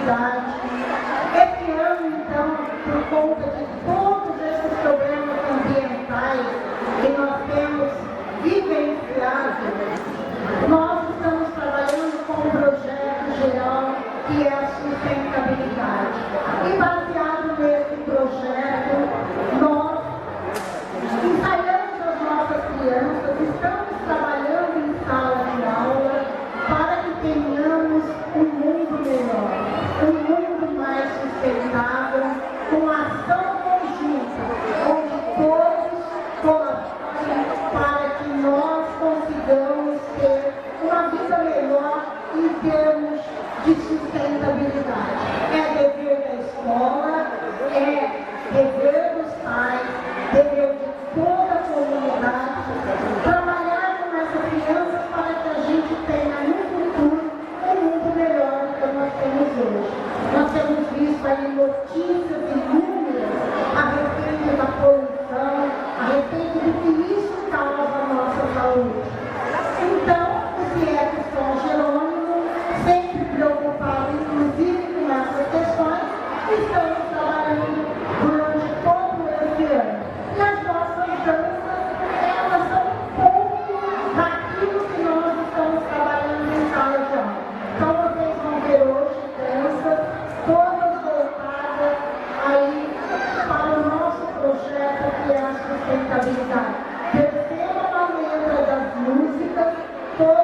sustentabilidade. Esse ano, então, por conta de todos esses problemas ambientais que nós temos vivenciado, nós estamos trabalhando com um projeto geral que é a sustentabilidade. E baseado nesse projeto, nós ensaiamos as nossas crianças, estamos trabalhando em sala de aula para que tenhamos um mundo melhor, um mundo mais sustentável, com ação conjunta, onde todos colaborem para que nós consigamos ter uma vida melhor em termos de sustentabilidade. É dever da escola, é dever dos pais, dever de toda a comunidade, trabalhar com essas crianças para que a gente tenha no futuro um mundo melhor do que nós temos hoje. Nós temos visto aí notícias inúmeras a respeito da poluição, a respeito do que isso causa à nossa saúde. Então, o CIEP São Jerônimo, sempre preocupado inclusive com essas questões, estamos trabalhando durante todo esse ano. E as nossas danças, elas são um pouco daquilo que nós estamos trabalhando em sala de aula. Então vocês vão ver hoje danças, todas voltadas aí para o nosso projeto que é a sustentabilidade. Percebam a letra das músicas,